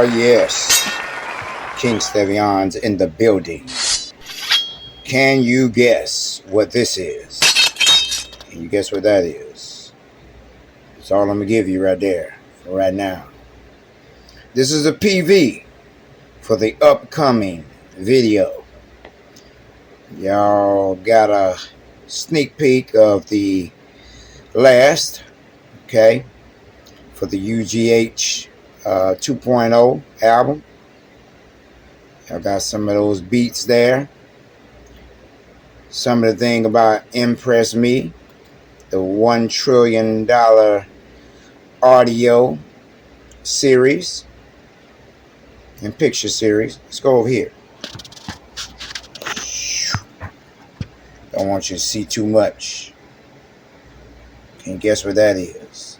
Oh yes, King Stevian's in the building. Can you guess what this is? Can you guess what that is? That's all I'm gonna give you right there for right now. This is a PV for the upcoming video. Y'all got a sneak peek of the last, okay, for the UGH 2.0 album. I got some of those beats there. Some of the thing about Impress Me, the $1 trillion audio series and picture series. Let's go over here. Don't want you to see too much. Can't guess what that is.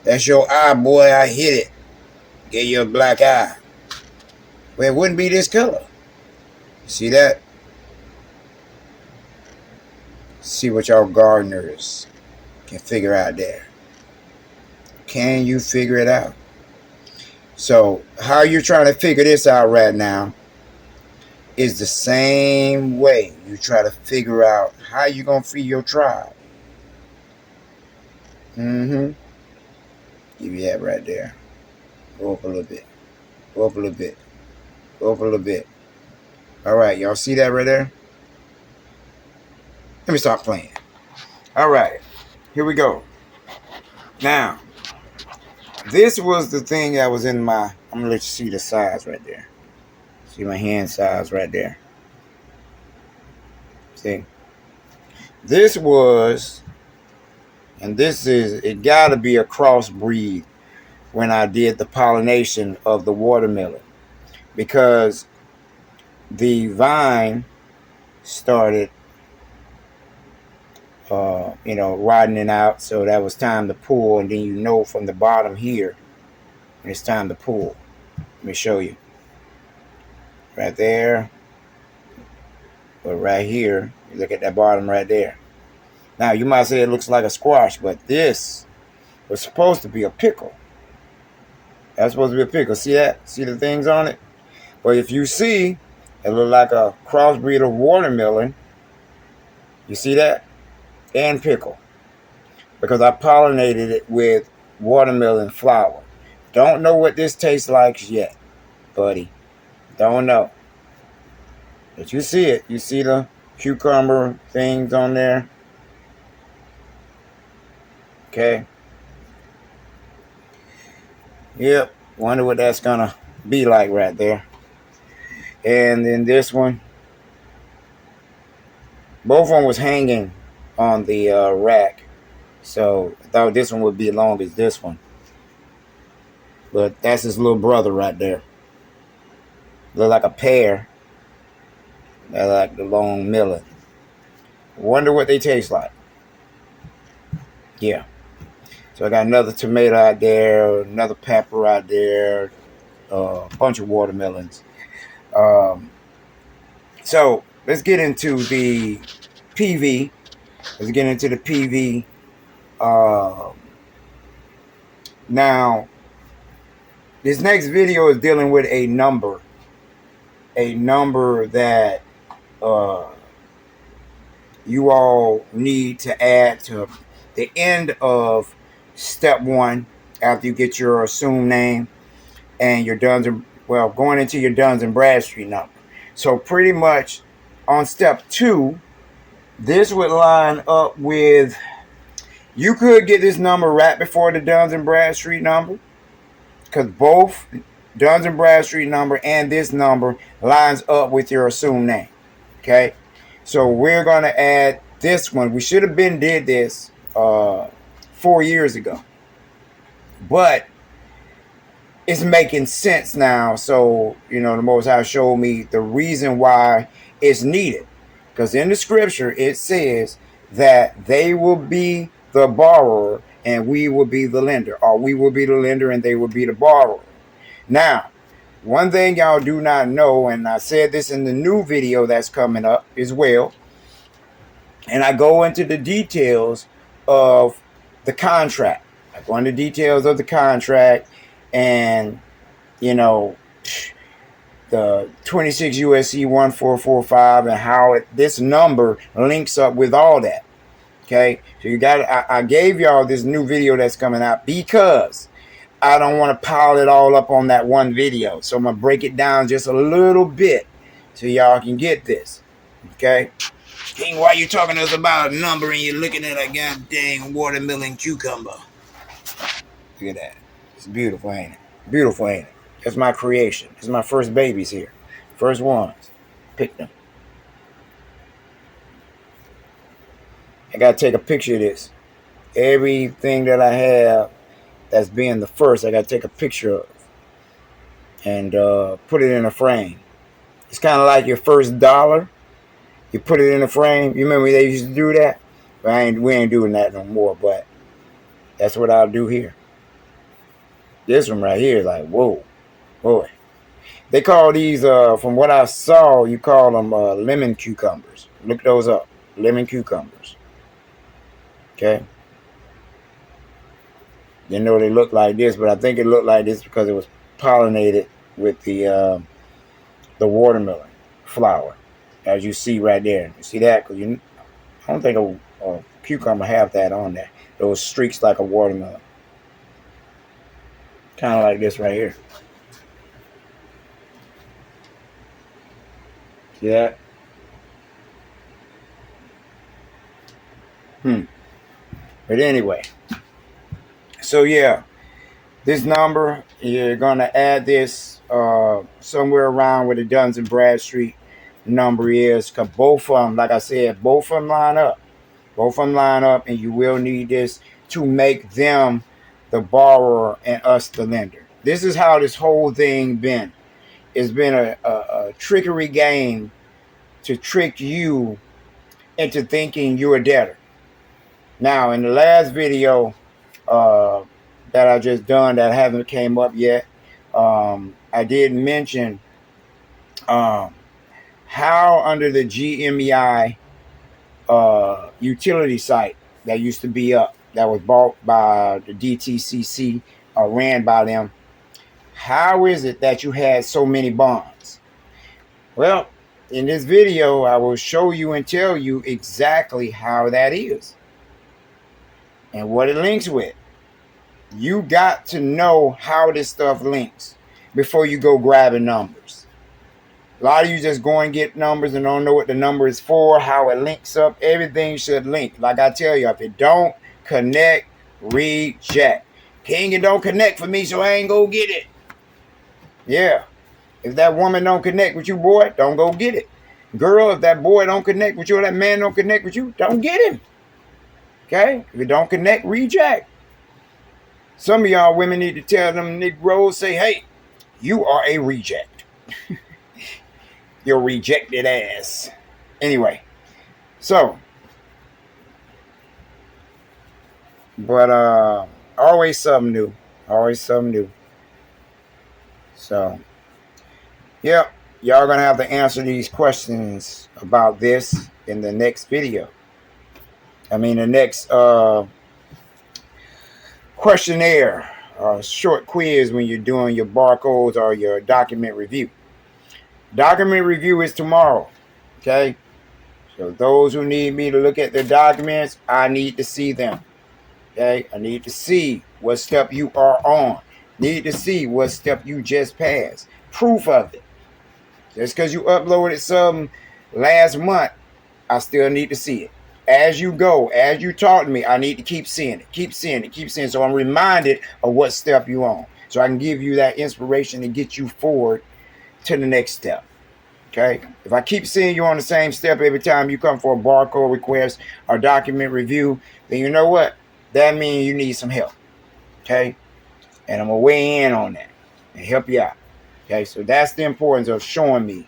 That's your eye, boy. I hit it. Gave you a black eye. Well, it wouldn't be this color. See that? See what y'all gardeners can figure out there. Can you figure it out? So, how you're trying to figure this out right now is the same way you try to figure out how you're going to feed your tribe. Give you that right there. Go up a little bit. Go up a little bit. Go up a little bit. All right, y'all see that right there? Let me stop playing. All right, here we go. Now, this was the thing that was in my... I'm going to let you see the size right there. See my hand size right there. See? This was... And this is... It got to be a crossbreed when I did the pollination of the watermelon. Because the vine started... widening out, so that was time to pull, and then you know from the bottom here when it's time to pull. Let me show you. Right there, but right here, you look at that bottom right there. Now you might say it looks like a squash, but this was supposed to be a pickle. That's supposed to be a pickle. See that? See the things on it? But if you see, it look like a crossbreed of watermelon. You see that? And pickle, because I pollinated it with watermelon flower. Don't know what this tastes like yet, buddy. Don't know. But you see it. You see the cucumber things on there. Okay. Yep. Wonder what that's gonna be like right there. And then this one. Both of them was hanging on the rack, so I thought this one would be as long as this one, but that's his little brother right there. Look like a pear. They're like the long melon. Wonder what they taste like. Yeah. So I got another tomato out there, another pepper out there, a bunch of watermelons. So let's get into the PV. Let's get into the PV. Now, this next video is dealing with a number. A number that you all need to add to the end of step 1 after you get your assumed name and your Duns and... Well, going into your Duns and Bradstreet number. So pretty much on step 2, this would line up with, you could get this number right before the Duns and Bradstreet number, because both Duns and Bradstreet number and this number lines up with your assumed name. Okay, so we're going to add this one. We should have been did this 4 years ago, but it's making sense now. So, the Most High showed me the reason why it's needed. Because in the scripture, it says that they will be the borrower and we will be the lender. Or we will be the lender and they will be the borrower. Now, one thing y'all do not know, and I said this in the new video that's coming up as well, and I go into the details of the contract. I go into details of the contract and you know the 26 USC 1445 and how this number links up with all that. Okay, so you got. I gave y'all this new video that's coming out because I don't want to pile it all up on that one video. So I'm gonna break it down just a little bit so y'all can get this. Okay. King, why you talking to us about a number and you're looking at a goddamn watermelon cucumber? Look at that. It's beautiful, ain't it? Beautiful, ain't it? That's my creation. It's my first babies here. First ones. Pick them. I gotta take a picture of this. Everything that I have that's being the first, I gotta take a picture of and put it in a frame. It's kind of like your first dollar. You put it in a frame. You remember they used to do that? But we ain't doing that no more. But that's what I'll do here. This one right here is like, whoa, boy. They call these, from what I saw, you call them lemon cucumbers. Look those up. Lemon cucumbers. Okay. Didn't know they looked like this, but I think it looked like this because it was pollinated with the watermelon flower, as you see right there. You see that? Because I don't think a cucumber have that on there. Those streaks like a watermelon. Kind of like this right here. See that? But anyway. So yeah. This number, you're going to add this somewhere around where the Duns and Bradstreet number is. Because both of them, like I said, both of them line up. Both of them line up, and you will need this to make them the borrower and us the lender. This is how this whole thing been. It's been a trickery game to trick you into thinking you're a debtor. Now, in the last video that I just done that haven't came up yet, I did mention how under the GMEI utility site that used to be up, that was bought by the DTCC or ran by them, how is it that you had so many bonds? Well, in this video, I will show you and tell you exactly how that is and what it links with. You got to know how this stuff links before you go grabbing numbers. A lot of you just go and get numbers and don't know what the number is for, how it links up. Everything should link. Like I tell you, if it don't connect, reject. King, it don't connect for me, so I ain't go get it. Yeah. If that woman don't connect with you, boy, don't go get it. Girl, if that boy don't connect with you or that man don't connect with you, don't get him. Okay? If it don't connect, reject. Some of y'all women need to tell them Negroes, say, hey, you are a reject. You're rejected ass. Anyway, so, but always something new. Always something new. So, yeah, y'all gonna have to answer these questions about this in the next video. I mean, the next questionnaire or short quiz when you're doing your barcodes or your document review. Document review is tomorrow. Okay. So those who need me to look at their documents, I need to see them. Okay. I need to see what step you are on. Need to see what step you just passed. Proof of it. Just because you uploaded something last month, I still need to see it. As you go, as you talk to me, I need to keep seeing it, keep seeing it, keep seeing it. So I'm reminded of what step you're on. So I can give you that inspiration to get you forward to the next step. Okay? If I keep seeing you on the same step every time you come for a barcode request or document review, then you know what? That means you need some help. Okay? And I'm going to weigh in on that and help you out. Okay? So that's the importance of showing me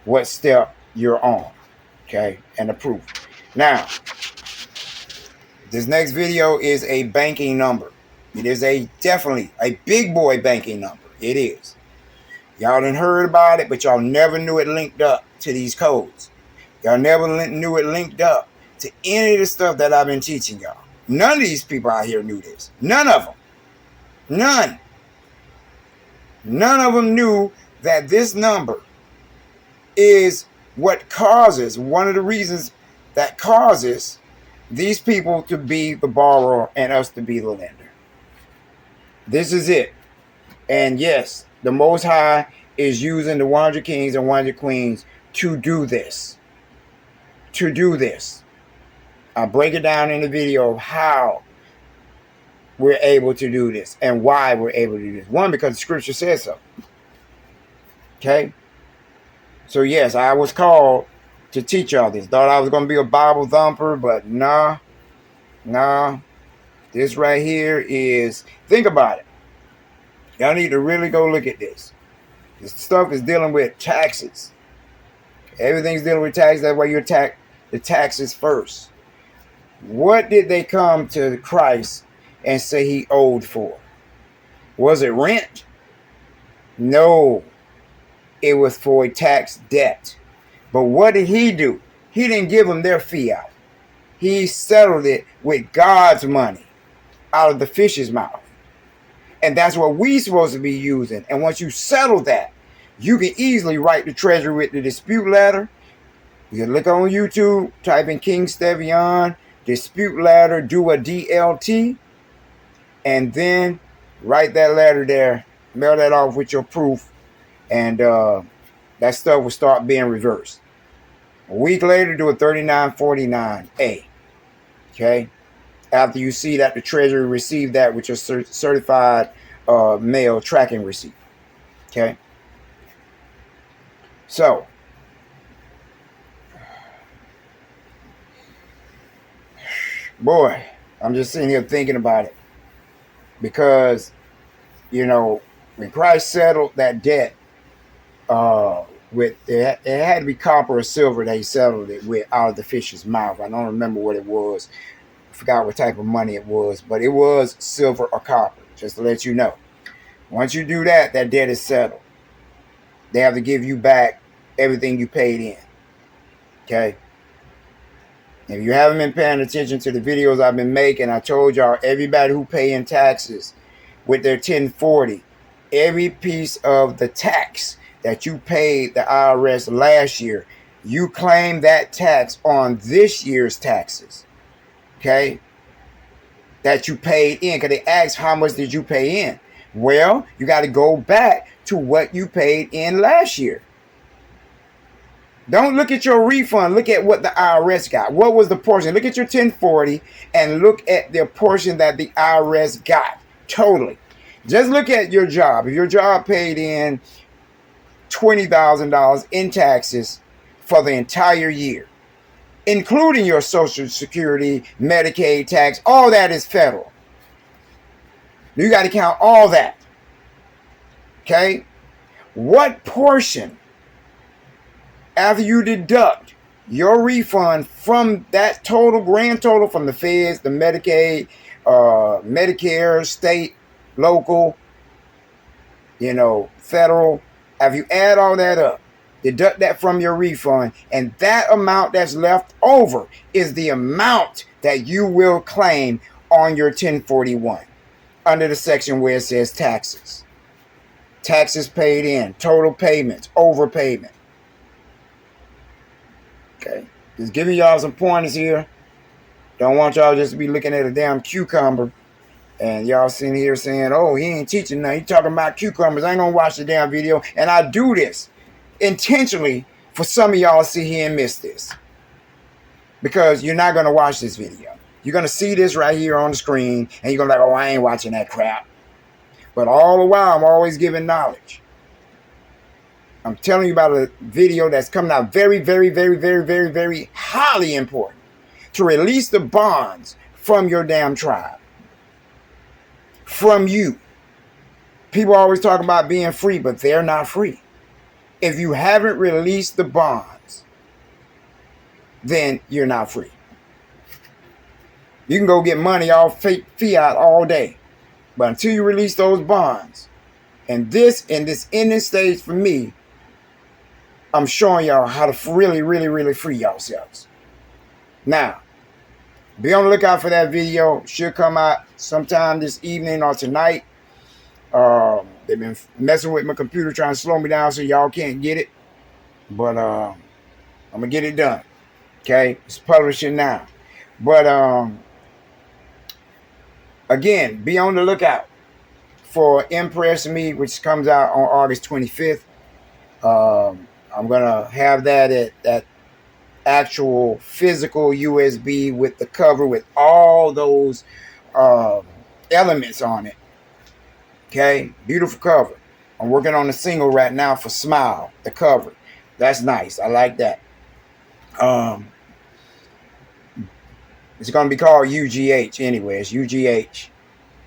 what step you're on. Okay? And the proof. Now, this next video is a banking number. It is definitely a big boy banking number. It is. Y'all done heard about it, but y'all never knew it linked up to these codes. Y'all never knew it linked up to any of the stuff that I've been teaching y'all. None of these people out here knew this. None of them. None. None of them knew that this number is what causes, one of the reasons that causes these people to be the borrower and us to be the lender. This is it. And yes, the Most High is using the 100 kings and 100 queens to do this. To do this. I'll break it down in the video of how we're able to do this and why we're able to do this. One, because the scripture says so. Okay? So yes, I was called to teach y'all this. Thought I was going to be a Bible thumper, but nah. This right here is, think about it. Y'all need to really go look at this. This stuff is dealing with taxes. Everything's dealing with taxes. That's why you attack the taxes first. What did they come to Christ and say he owed for? Was it rent? No. It was for a tax debt. But what did he do? He didn't give them their fiat. He settled it with God's money out of the fish's mouth. And that's what we're supposed to be using. And once you settle that, you can easily write the treasury with the dispute letter. You can look on YouTube, type in King Stevian, dispute letter, do a DLT, and then write that letter there, mail that off with your proof, and that stuff will start being reversed. A week later, do a 3949A. Okay? After you see that the Treasury received that with your certified mail tracking receipt. Okay? So, boy, I'm just sitting here thinking about it. Because, you know, when Christ settled that debt, with it had to be copper or silver that he settled it with out of the fish's mouth. I don't remember what it was. I forgot what type of money it was, but it was silver or copper, just to let you know. Once you do that, that debt is settled. They have to give you back everything you paid in. Okay? If you haven't been paying attention to the videos I've been making, I told y'all, everybody who pay in taxes with their 1040, every piece of the tax that you paid the IRS last year, you claim that tax on this year's taxes. Okay? That you paid in. Because they ask, how much did you pay in? Well, you got to go back to what you paid in last year. Don't look at your refund. Look at what the IRS got. What was the portion? Look at your 1040 and look at the portion that the IRS got. Totally. Just look at your job. If your job paid in $20,000 in taxes for the entire year, including your Social Security, Medicaid tax, all that is federal. You got to count all that. Okay? What portion, after you deduct your refund from that total, grand total from the feds, the Medicaid, Medicare, state, local, federal, if you add all that up, deduct that from your refund, and that amount that's left over is the amount that you will claim on your 1041 under the section where it says taxes. Taxes paid in, total payments, overpayment. Okay, just giving y'all some pointers here. Don't want y'all just to be looking at a damn cucumber and y'all sitting here saying, oh, he ain't teaching nothing. He talking about cucumbers. I ain't gonna watch the damn video. And I do this intentionally for some of y'all to sit here and miss this. Because you're not gonna watch this video. You're gonna see this right here on the screen and you're gonna be like, oh, I ain't watching that crap. But all the while, I'm always giving knowledge. I'm telling you about a video that's coming out very, very, very, very, very, very highly important to release the bonds from your damn tribe. From you. People always talk about being free, but they're not free. If you haven't released the bonds, then you're not free. You can go get money off fake fiat all day, but until you release those bonds, and this ending stage for me, I'm showing y'all how to really, really, really free yourselves. Now, be on the lookout for that video. Should come out sometime this evening or tonight. They've been messing with my computer, trying to slow me down so y'all can't get it. But I'm gonna get it done. Okay, it's publishing now. But again, be on the lookout for Impress Me, which comes out on August 25th. I'm gonna have that at that actual physical USB with the cover with all those elements on it. Okay, beautiful cover. I'm working on a single right now for Smile, the cover. That's nice. I like that. It's gonna be called UGH anyway. It's UGH.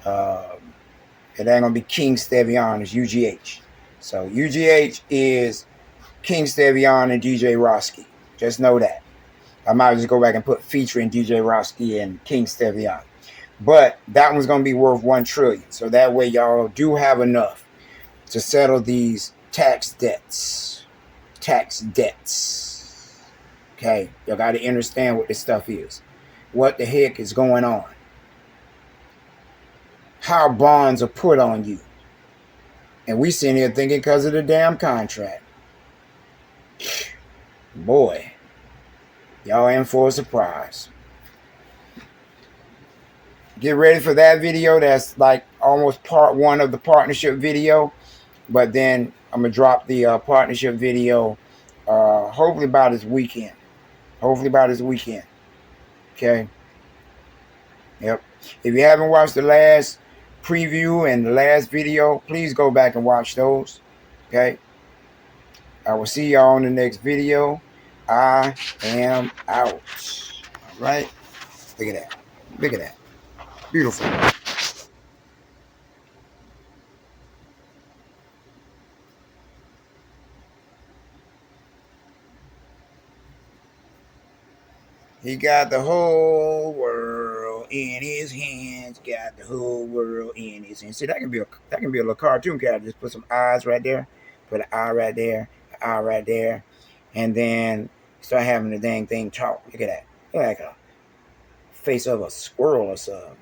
It ain't gonna be King Stevian. It's UGH. So UGH is King Stevian and DJ Roski. Just know that. I might just go back and put featuring DJ Roski and King Stevian. But that one's going to be worth $1 trillion. So that way y'all do have enough to settle these tax debts. Tax debts. Okay? Y'all got to understand what this stuff is. What the heck is going on? How bonds are put on you. And we sitting here thinking because of the damn contract. Boy. Y'all in for a surprise. Get ready for that video. That's like almost part 1 of the partnership video. But then I'm going to drop the partnership video hopefully by this weekend. Hopefully by this weekend. Okay. Yep. If you haven't watched the last preview and the last video, please go back and watch those. Okay. I will see y'all on the next video. I am out. All right. Look at that. Look at that. Beautiful. He got the whole world in his hands. Got the whole world in his hands. See, that can be a little cartoon character. Just put some eyes right there. Put an eye right there. An eye right there. And then start having the dang thing talk. Look at that. Look like a face of a squirrel or something.